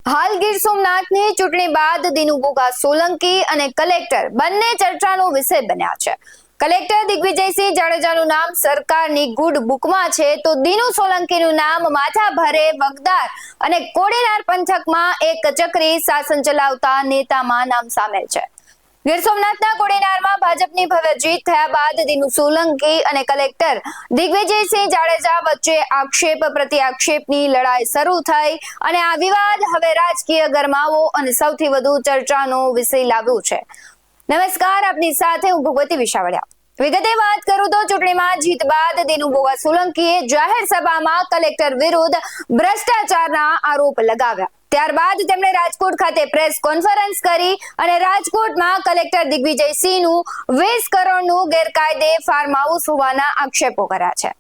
હાલ ગીર સોમનાથની ચૂંટણી બાદ દિનુ બોગા સોલંકી અને કલેક્ટર બંને ચર્ચાનો વિષય બન્યા છે। કલેક્ટર દિગ્વિજયસિંહ જાડેજાનું નામ સરકારની ગુડ બુકમાં છે, તો દિનુ સોલંકીનું નામ માથાભારે વગદાર અને કોડીનાર પંથકમાં એક ચક્રી શાસન ચલાવતા નેતામાં નામ સામેલ છે। ગીર સોમનાથના કોડીનારમાં ભાજપની ભવ્ય જીત થયા બાદ દિનુ સોલંકી અને કલેક્ટર દિગ્વિજયસિંહ જાડેજા વચ્ચે આક્ષેપ પ્રતિ આક્ષેપની લડાઈ શરૂ થઈ અને આ વિવાદ હવે રાજકીય ગરમાવો અને સૌથી વધુ ચર્ચાનો વિષય લાવ્યો છે। નમસ્કાર, આપની સાથે હું ભગવતી વિશાવડિયા। વિગતે વાત કરું તો ચૂંટણીમાં જીત બાદ દિનુ બોગા સોલંકીએ જાહેર સભામાં કલેક્ટર વિરુદ્ધ ભ્રષ્ટાચારના આરોપ લગાવ્યા। ત્યારબાદ તેમણે રાજકોટ ખાતે પ્રેસ કોન્ફરન્સ કરી અને રાજકોટમાં કલેક્ટર દિગ્વિજયસિંહનું 20 કરોડનું ગેરકાયદે ફાર્મ હાઉસ હોવાના આક્ષેપો કર્યા છે।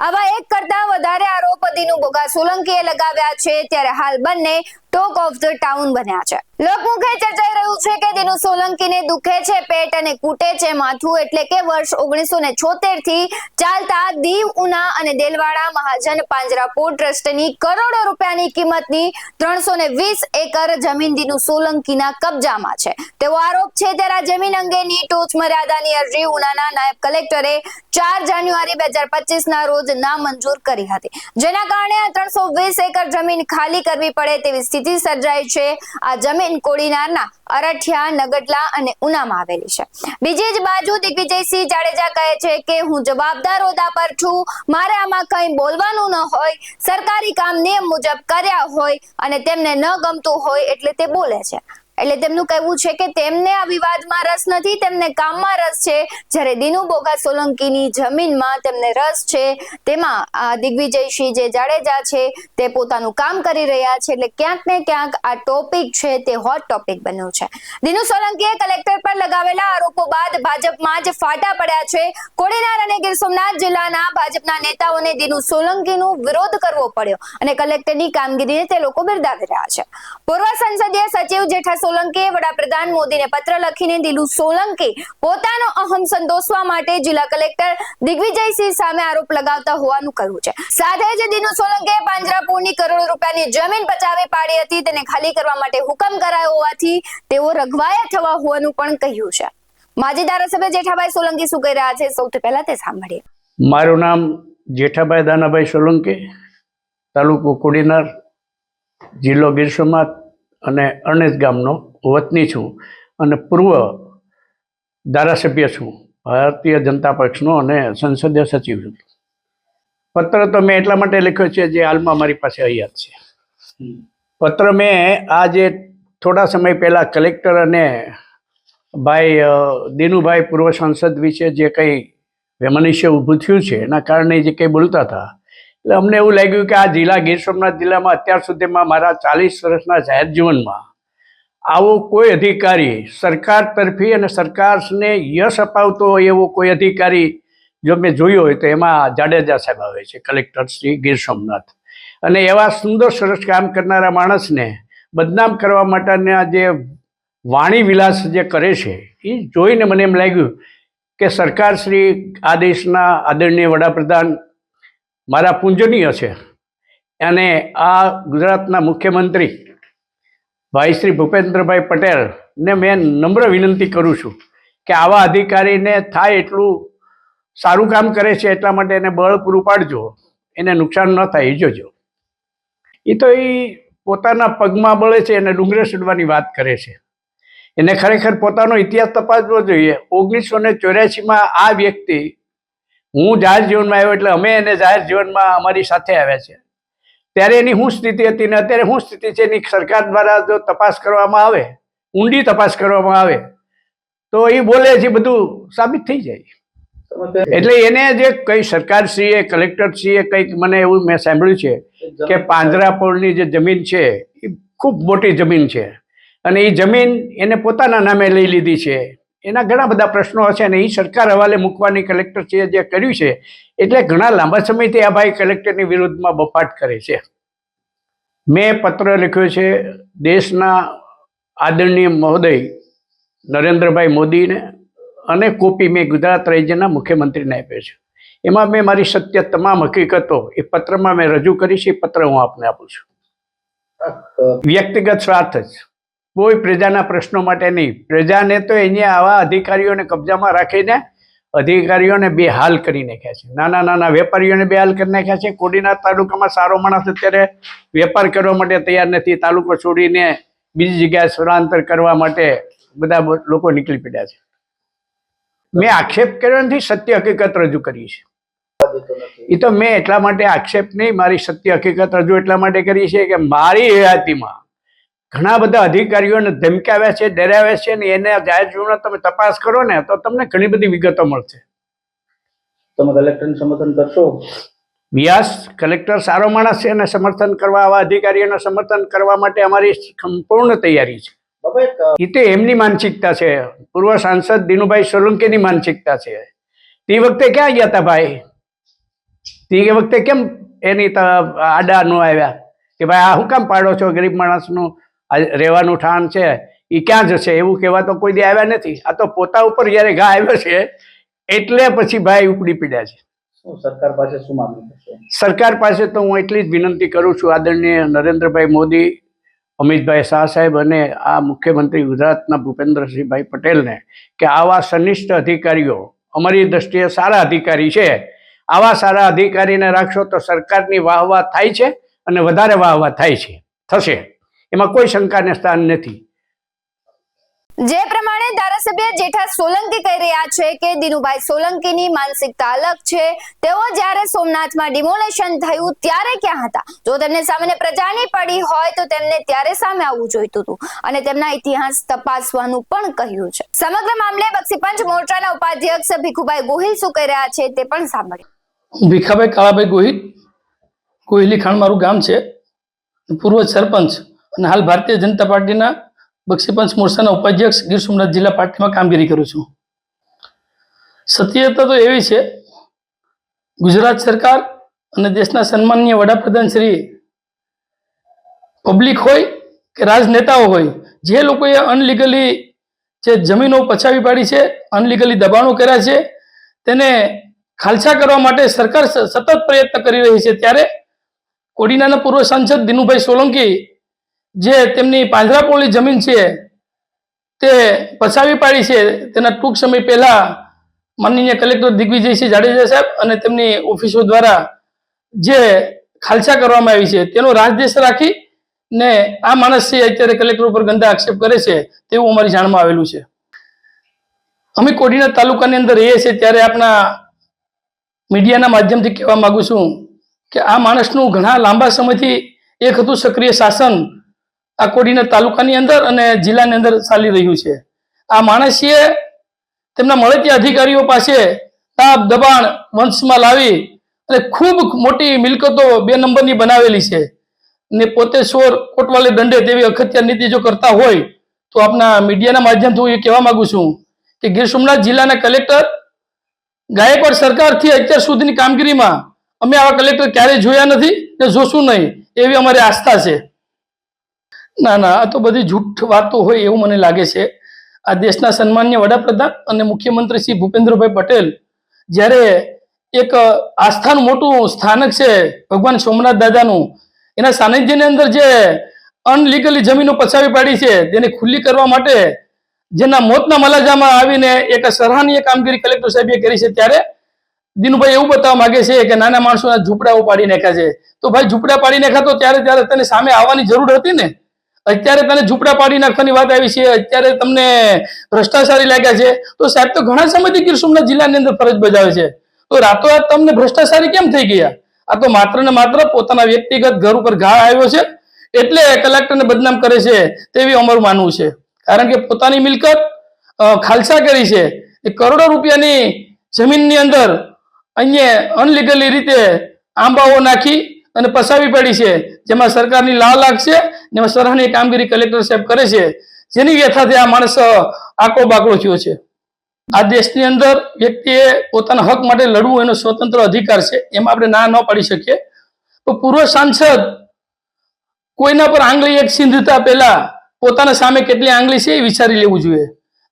આવા એક કરતા વધારે આરોપ દિનુ બોગા સોલંકીએ લગાવ્યા છે, ત્યારે હાલ બંને ટોક ઓફ ધ ટાઉન બન્યા છે। લોકમુખે ચર્ચાઈ રહ્યું છે કે દિનુ સોલંકીને દુખે છે પેટ અને કૂટે છે માથું, એટલે કે વર્ષ 1976 થી ચાલતા દીવ, ઉના અને દેલવાડા મહાજન પાંજરાપોળ ટ્રસ્ટની કરોડો રૂપિયાની કિંમતની 320 એકર જમીન દિનુ સોલંકીના કબજામાં છે તેવો આરોપ છે। ત્યારે આ જમીન અંગેની ટોચ મર્યાદાની અરજી ઉનાના નાયબ કલેક્ટરે 4 જાન્યુઆરી 2025 રોજ નામંજૂર કરી હતી, જેના કારણે આ 320 એકર જમીન ખાલી કરવી પડે તેવી સ્થિતિ સર્જાઈ છે। આ જમીન કોડીનારના અરઠિયા, નગડલા અને ઉનામાં આવેલી છે। બીજી જ બાજુ દિગ્વિજયસિંહ જાડેજા કહે છે કે હું જવાબદાર હોદ્દા પર છું, મારે આમાં કંઈ બોલવાનું ન હોય, સરકારી કામ નિયમ મુજબ કર્યા હોય અને તેમને ન ગમતું હોય એટલે તે બોલે છે। એટલે તેમનું કહેવું છે કે તેમને આ વિવાદમાં રસ નથી, તેમને કામમાં રસ છે, જ્યારે દિનુ બોગા સોલંકીની જમીનમાં તેમને રસ છે। તેમાં દિગ્વિજયસિંહ જે જાડેજા છે તે પોતાનું કામ કરી રહ્યા છે, એટલે ક્યાંક ને ક્યાંક આ ટોપિક છે તે હોટ ટોપિક બન્યો છે। દિનુ સોલંકીએ કલેક્ટર પર લગાવેલા આરોપો બાદ ભાજપમાં જ ફાટા પડ્યા છે। કોડીનાર અને ગીર સોમનાથ જિલ્લાના ભાજપના નેતાઓને દિનુ સોલંકીનો વિરોધ કરવો પડ્યો અને કલેક્ટરની કામગીરીને તે લોકો બિરદાવી રહ્યા છે। પૂર્વ સંસદીય સચિવ જેઠા સોલંકીએ વડાપ્રધાન મોદીને પત્ર લખીને દિનુ સોલંકી પોતાનો અહમ સંતોષવા માટે જિલ્લા કલેક્ટર દિગ્વિજયસિંહ સામે આરોપ લગાવતા હોવાનું કહ્યું છે। સાથે જ દિનુ સોલંકીએ પાંજરાપોળની કરોડો રૂપિયાની જમીન પચાવી પાડી હતી, તેને ખાલી કરવા માટે હુકમ કરાયો હોવાથી તેઓ રઘવાયા થવા હોવાનું પણ કહ્યું છે। માજી ધારાસભ્ય જેઠાભાઈ સોલંકી શું કહી રહ્યા છે, સૌથી પહેલા તે સાંભળીએ। મારું નામ જેઠાભાઈ દાનાભાઈ સોલંકી, તાલુકો કોડીનાર, જિલ્લો ગીર સોમનાથ અને અરણેજ ગામનો વતની છું અને પૂર્વ ધારાસભ્ય છું, ભારતીય જનતા પક્ષનો અને સંસદીય સચિવ છું। પત્ર તો મેં એટલા માટે લખ્યો છે જે હાલમાં મારી પાસે અહીંયા છે। પત્ર મેં આજે થોડા સમય પહેલાં કલેક્ટર અને ભાઈ દિનુભાઈ પૂર્વ સાંસદ વિશે જે કંઈ વેમનસ્ય ઊભું થયું છે એના કારણે જે કંઈ બોલતા હતા, એટલે અમને એવું લાગ્યું કે આ જિલ્લા ગીર સોમનાથ જિલ્લામાં અત્યાર સુધીમાં મારા 40 વર્ષના જાહેર જીવનમાં આવો કોઈ અધિકારી સરકાર તરફી અને સરકારને યશ અપાવતો હોય એવો કોઈ અધિકારી જો મેં જોયો હોય તો એમાં જાડેજા સાહેબ આવે છે, કલેક્ટર શ્રી ગીર સોમનાથ। અને એવા સુંદર સરસ કામ કરનારા માણસને બદનામ કરવા માટેના જે વાણી વિલાસ જે કરે છે એ જોઈને મને એમ લાગ્યું કે સરકાર શ્રી આ દેશના આદરણીય વડાપ્રધાન મારા પૂજનીય છે અને આ ગુજરાતના મુખ્યમંત્રી ભાઈ શ્રી ભૂપેન્દ્રભાઈ પટેલને મેં નમ્ર વિનંતી કરું છું કે આવા અધિકારીને થાય એટલું સારું કામ કરે છે એટલા માટે એને બળ પૂરું પાડજો, એને નુકસાન ન થાય એ જોજો। એ તો એ પોતાના પગમાં બળે છે એને ડુંગરે ચડવાની વાત કરે છે, એને ખરેખર પોતાનો ઇતિહાસ તપાસવો જોઈએ। 1984માં આ વ્યક્તિ, હું જાહેર જીવનમાં આવ્યો એટલે અમે એને જાહેર જીવનમાં અમારી સાથે આવ્યા છે, ત્યારે એની શું સ્થિતિ હતી ને અત્યારે શું સ્થિતિ છે એની સરકાર દ્વારા જો તપાસ કરવામાં આવે, ઊંડી તપાસ કરવામાં આવે તો એ બોલે છે બધું સાબિત થઈ જાય। એટલે એને જે કંઈ સરકારશ્રીએ, કલેક્ટરશ્રીએ કંઈક, મને એવું મેં સાંભળ્યું છે કે પાંજરાપોળની જે જમીન છે એ ખૂબ મોટી જમીન છે અને એ જમીન એને પોતાના નામે લઈ લીધી છે। એના ઘણા બધા પ્રશ્નો હશે અને એ સરકાર હવાલે મૂકવાની કલેક્ટરશ્રીએ જે કર્યું છે, એટલે ઘણા લાંબા સમયથી આ ભાઈ કલેક્ટરની વિરુદ્ધમાં બફાટ કરે છે। મેં પત્ર લખ્યો છે દેશના આદરણીય મહોદય નરેન્દ્રભાઈ મોદીને અને કોપી મેં ગુજરાત રાજ્યના મુખ્યમંત્રીને આપ્યો છે। એમાં મેં મારી સત્ય તમામ હકીકતો એ પત્રમાં મેં રજૂ કરી છે, એ પત્ર હું આપને આપું છું। વ્યક્તિગત સ્વાર્થ જ, કોઈ પ્રજાના પ્રશ્નો માટે નહીં. પ્રજાને તો અહીંયા આવા અધિકારીઓને કબજામાં રાખીને અધિકારીઓને બેહાલ કરી નાખ્યા છે, નાના નાના વેપારીઓને બેહાલ કરી નાખ્યા છે. કોડીનાર તાલુકામાં સારો માણસ અત્યારે વેપાર કરવા માટે તૈયાર નથી, તાલુકો છોડીને બીજી જગ્યાએ સ્થળાંતર કરવા માટે બધા લોકો નીકળી પડ્યા છે. મેં આક્ષેપ કર્યો નથી, સત્ય હકીકત રજૂ કરી છે. એ તો મેં એટલા માટે આક્ષેપ નહીં, મારી સત્ય હકીકત રજૂ એટલા માટે કરી છે કે મારી હયાતીમાં ઘણા બધા અધિકારીઓને ધમકાવ્યા છે, ડરાવ્યા છે, ને એને જાહેર જીવનમાં તમે તપાસ કરો ને તો તમને ઘણી બધી વિગતો મળશે. તમે કલેક્ટરને સમર્થન કરશો? વ્યાસ કલેક્ટર સારો માણસ છે અને સમર્થન કરવા, આવા અધિકારીઓને સમર્થન કરવા માટે અમારી સંપૂર્ણ તૈયારી છે. એ તો એમની માનસિકતા છે, પૂર્વ સાંસદ દિનુભાઈ સોલંકીની માનસિકતા છે. તે વખતે ક્યાં ગયા હતા ભાઈ? તે વખતે કેમ એની આડા ન આવ્યા કે ભાઈ આ શું કામ પાડો છો? ગરીબ માણસનું રહેવાનું ઠાણ છે, એ ક્યાં જશે? એવું કહેવા તો કોઈ દી આવ્યા નથી. આ તો પોતા ઉપર જ્યારે ઘા આવ્યો છે એટલે પછી ભાઈ ઉપડી પીડ્યા છે. સરકાર પાસે શું માંગણી કરશો? સરકાર પાસે તો હું એટલી જ વિનંતી કરું છું, આદરણીય નરેન્દ્રભાઈ મોદી, અમિતભાઈ શાહ સાહેબ અને આ મુખ્યમંત્રી ગુજરાતના ભૂપેન્દ્રસિંહભાઈ પટેલને, કે આવા સનિષ્ઠ અધિકારીઓ અમારી દ્રષ્ટિએ સારા અધિકારી છે, આવા સારા અધિકારીને રાખશો તો સરકારની વાહવા થાય છે અને વધારે વાહવા થશે. એમાં કોઈ શંકાને સ્થાન નથી. જે પ્રમાણે ધારાસભ્ય જેઠા સોલંકી કહી રહ્યા છે કે દિનુભાઈ સોલંકીની માનસિકતા અલગ છે, તેઓ જ્યારે સોમનાથમાં ડિમોલેશન થયું ત્યારે ક્યાં હતા? જો તેમને સામાન્ય પ્રજાની પડી હોય તો તેમને ત્યારે સામે આવવું જોઈતું હતું અને તેમના ઇતિહાસ તપાસવાનું પણ કહ્યું છે. સમગ્ર મામલે બક્ષીપંચ મોરચાના ઉપાધ્યક્ષ ભીખુભાઈ ગોહિલ શું કહી રહ્યા છે તે પણ સાંભળ્યું. ભીખાભાઈ કાળાભાઈ ગોહિલ, ગોહિલી ખાણ મારું ગામ છે, પૂર્વ સરપંચ અને હાલ ભારતીય જનતા પાર્ટીના બક્ષીપંચ મોરચાના ઉપાધ્યક્ષ ગીર સોમનાથ જિલ્લા પાર્ટીમાં કામગીરી કરું છું. સત્યતા તો એવી છે, ગુજરાત સરકાર અને દેશના સન્માનીય વડાપ્રધાન શ્રી, પબ્લિક હોય કે રાજનેતાઓ હોય, જે લોકોએ અનલીગલી જે જમીનો પચાવી પાડી છે, અનલીગલી દબાણો કર્યા છે, તેને ખાલસા કરવા માટે સરકાર સતત પ્રયત્ન કરી રહી છે. ત્યારે કોડીનારના પૂર્વ સાંસદ દિનુભાઈ સોલંકી, જે તેમની પાંજરાપોળની જમીન છે તે પચાવી પાડી છે, તેના ટૂંક સમય પહેલા માનનીય કલેક્ટર દિગ્વિજયસિંહ જાડેજા સાહેબ અને તેમની ઓફિસો દ્વારા જે ખાલસા કરવામાં આવી છે તેનો રાજદેશ રાખી ને આ માણસ છે અત્યારે કલેક્ટર ઉપર ગંદા આક્ષેપ કરે છે તેવું અમારી જાણમાં આવેલું છે. અમે કોડીનાર તાલુકાની અંદર રહીએ છીએ ત્યારે આપણા મીડિયાના માધ્યમથી કહેવા માંગુ છું કે આ માણસનું ઘણા લાંબા સમયથી એક હતું સક્રિય શાસન આ કોડીનાર તાલુકાની અંદર અને જિલ્લાની અંદર ચાલી રહ્યું છે. આ માણસે તેમના મળતિયા અધિકારીઓ પાસે તાપ દબાણ વંશમાં લાવી અને ખૂબ મોટી મિલકતો 2 નંબરની બનાવેલી છે ને પોતે ચોર કોટવાલે દંડે તેવી અખત્યાર નીતિ જો કરતા હોય તો આપના મીડિયાના માધ્યમથી હું એ કહેવા માંગુ છું કે ગીર સોમનાથ જિલ્લાના કલેક્ટર ગાયકવાડ સરકારથી અત્યાર સુધીની કામગીરીમાં અમે આવા કલેક્ટર ક્યારેય જોયા નથી ને જોશું નહીં એવી અમારી આસ્થા છે. ના ના, આ તો બધી જૂઠ વાતો હોય એવું મને લાગે છે. આ દેશના સન્માનીય વડાપ્રધાન અને મુખ્યમંત્રી શ્રી ભૂપેન્દ્રભાઈ પટેલ જ્યારે એક આસ્થાનું મોટું સ્થાનક છે ભગવાન સોમનાથ દાદાનું, એના સાનિધ્યની અંદર જે અનલીગલી જમીનો પચાવી પાડી છે તેને ખુલ્લી કરવા માટે જેના મોતના મલાજામાં આવીને એક સરાહનીય કામગીરી કલેક્ટર સાહેબે કરી છે, ત્યારે દિનુભાઈ એવું બતાવવા માંગે છે કે નાના માણસોના ઝૂંપડાઓ પાડી નાખ્યા છે. તો ભાઈ ઝૂંપડા પાડી નાખ્યા તો ત્યારે તને સામે આવવાની જરૂર હતી ને. અત્યારે તને ઝૂંપડા પાડી નાખવાની વાત આવી છે, અત્યારે તમને ભ્રષ્ટાચારી લાગ્યા છે. તો સાહેબ તો ઘણા સમયથી ગીર સોમનાથ જિલ્લાની અંદર ફરજ બજાવે છે, તો રાતોરાત તમને ભ્રષ્ટાચારી કેમ થઈ ગયા? આ તો માત્ર ને માત્ર પોતાના વ્યક્તિગત ઘર ઉપર ઘા આવ્યો છે એટલે કલેક્ટરને બદનામ કરે છે તેવી અમારું માનવું છે. કારણ કે પોતાની મિલકત ખાલસા કરી છે, એ કરોડો રૂપિયાની જમીનની અંદર અહીંયા અનલીગલી રીતે આંબાઓ નાખી અને પસાવી પડી છે, જેમાં સરકારની લાખ છે ને એમાં સરાહનીય કામગીરી કલેક્ટર સાહેબ કરે છે, જેની વ્યથાથી આ માણસ આકડો બાકડો થયો છે. આ દેશની અંદર વ્યક્તિએ પોતાના હક માટે લડવું એનો સ્વતંત્ર અધિકાર છે, એમાં આપણે ના ન પાડી શકીએ. તો પૂર્વ સાંસદ કોઈના પર આંગળી એક સિંધતા પહેલા પોતાના સામે કેટલી આંગળી છે એ વિચારી લેવું જોઈએ.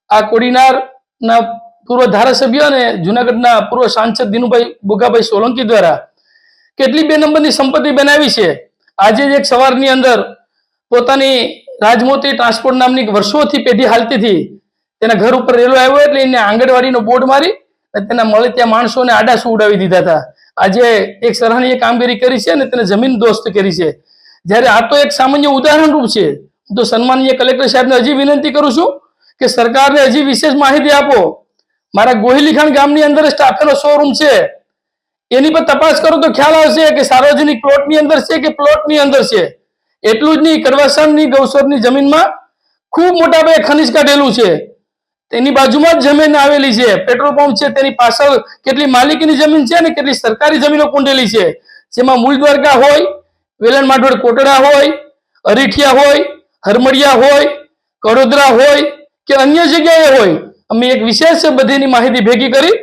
આ કોડીનારના પૂર્વ ધારાસભ્ય અને જુનાગઢના પૂર્વ સાંસદ દિનુભાઈ બોગાભાઈ સોલંકી દ્વારા કેટલી 2 નંબરની સંપત્તિ બનાવી છે. આજે જ એક સવારની અંદર પોતાની રાજમોતી ટ્રાન્સપોર્ટ નામની વર્ષોથી પેઢી હાલતી હતી, તેના ઘર ઉપર રેલો આવ્યો એટલે એને આંગણવાડીનો બોર્ડ મારી અને તેના મળે ત્યાં માણસોને આડાસુ ઉડાવી દીધા હતા. આજે એક સરાહનીય કામગીરી કરી છે અને તેને જમીન દોસ્ત કરી છે. જ્યારે આ તો એક સામાન્ય ઉદાહરણ રૂપ છે. તો સન્માનીય કલેક્ટર સાહેબને હજી વિનંતી કરું છું કે સરકારને હજી વિશેષ માહિતી આપો. મારા ગોહિલીખાન ગામની અંદર સ્ટાફેનો શોરૂમ છે, એની પર તપાસ કરો તો ખ્યાલ આવશે કે સાર્વજનિક પ્લોટની અંદર છે કે પ્લોટની અંદર છે. એટલું જ નહીં, કરવાસણની ગૌસરની જમીનમાં ખૂબ મોટા પાયે ખનિજ કાઢેલું છે. તેની બાજુમાં જ જમીન આવેલી છે, પેટ્રોલ પંપ છે, તેની પાછળ કેટલી માલિકીની જમીન છે અને કેટલી સરકારી જમીનો કુંડેલી છે, જેમાં મૂળ દ્વારકા હોય, વેલણ માઢોળ કોટડા હોય, અરીઠિયા હોય, હરમડિયા હોય, કડોદરા હોય કે અન્ય જગ્યાએ હોય. અમે એક વિશેષ બધીની માહિતી ભેગી કરી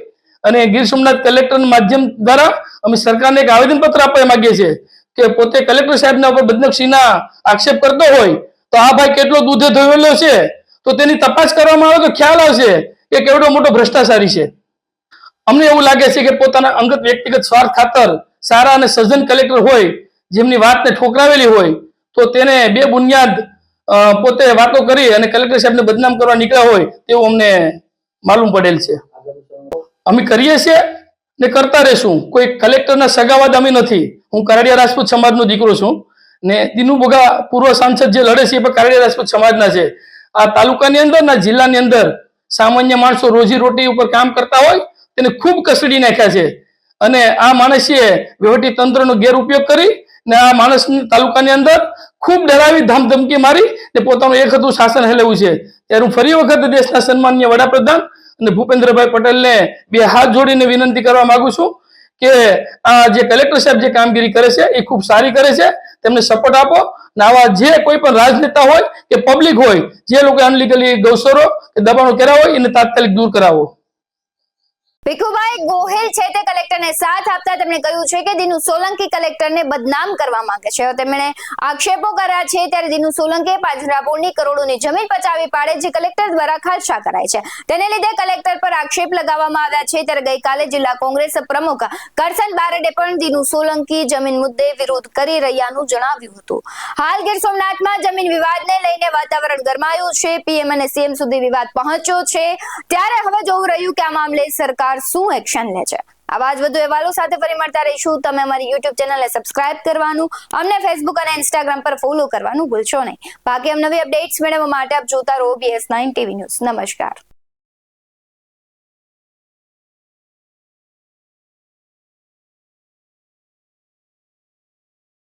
અને ગીર સોમનાથ કલેક્ટરના માધ્યમ દ્વારા અમે સરકારને એક આવેદનપત્ર આપવા માંગીએ છીએ કે પોતે કલેક્ટર સાહેબના ઉપર બદનક્ષીના આક્ષેપ કરતો હોય તો આ ભાઈ કેટલો દૂધે ધોયેલો છે તો તેની તપાસ કરવામાં આવે તો ખ્યાલ આવશે કે કેવડો મોટો ભ્રષ્ટાચારી છે. અમને એવું લાગે છે કે પોતાના અંગત વ્યક્તિગત સ્વાર્થ ખાતર સારા અને સજ્જન કલેક્ટર હોય, જેમની વાતને ઠોકરાવેલી હોય, તો તેને બે બુનિયાદ પોતે વાતો કરી અને કલેક્ટર સાહેબને બદનામ કરવા નીકળ્યા હોય તેવું અમને માલુમ પડેલ છે. અમે કરીએ છીએ ને કરતા રહેશું. કોઈ કલેક્ટરના સગાવાદ અમે નથી. હું કારડિયા રાજપૂત સમાજનો દીકરો છું ને દિનુ બોગા પૂર્વ સાંસદ જે લડે છે એ પણ કારડિયા રાજપૂત સમાજના છે. આ તાલુકાની અંદર ના જિલ્લાની અંદર સામાન્ય માણસો રોજી રોટી ઉપર કામ કરતા હોય તેને ખૂબ કસડી નાખ્યા છે અને આ માણસે વહીવટી તંત્રનો ગેરઉપયોગ કરી ને આ માણસ તાલુકાની અંદર ખૂબ ડરાવી ધમધમકી મારી ને પોતાનું એક હતું શાસન હેલેવું છે. ત્યારે હું ફરી વખત દેશના સન્માનીય વડાપ્રધાન અને ભૂપેન્દ્રભાઈ પટેલને બે હાથ જોડીને વિનંતી કરવા માંગુ છું કે આ જે કલેક્ટર સાહેબ જે કામગીરી કરે છે એ ખૂબ સારી કરે છે, તેમને સપોર્ટ આપો. ને આવા જે કોઈ પણ રાજનેતા હોય કે પબ્લિક હોય જે લોકો અનલીગલી ગૌસરો કે દબાણો કર્યા હોય એને તાત્કાલિક દૂર કરાવો. ભીખુભાઈ ગોહિલ છે તે કલેક્ટરને સાથ આપતા તેમણે કહ્યું છે કે દિનુ સોલંકી કલેક્ટરને બદનામ કરવા માંગે છે. તેમણે આક્ષેપો કર્યા છે ત્યારે દિનુ સોલંકીએ પાંજરાપોળની કરોડોની જમીન પચાવી પાડે જે કલેક્ટર દ્વારા ખાલસા કરાય છે, તેને લીધે કલેક્ટર પર આક્ષેપ લગાવવામાં આવ્યા છે. ત્યારે ગઈકાલે જિલ્લા કોંગ્રેસ પ્રમુખ કરસન બારડે પણ દિનુ સોલંકી જમીન મુદ્દે વિરોધ કરી રહ્યાનું જણાવ્યું હતું. હાલ ગીર સોમનાથમાં જમીન વિવાદને લઈને વાતાવરણ ગરમાયું છે. પીએમ અને સીએમ સુધી વિવાદ પહોંચ્યો છે. ત્યારે હવે જોવું રહ્યું કે આ મામલે સરકાર શું એક્શન લે છે. આવા જ વધુ અહેવાલો સાથે ફરી મળતા રહીશું. તમે અમારી YouTube ચેનલને સબસ્ક્રાઇબ કરવાનું, અમને Facebook અને Instagram પર ફોલો કરવાનું ભૂલશો નહીં. બાકી નવી અપડેટ્સ મેળવવા માટે આપ જોતા રહો BS9 TV ન્યૂઝ. નમસ્કાર.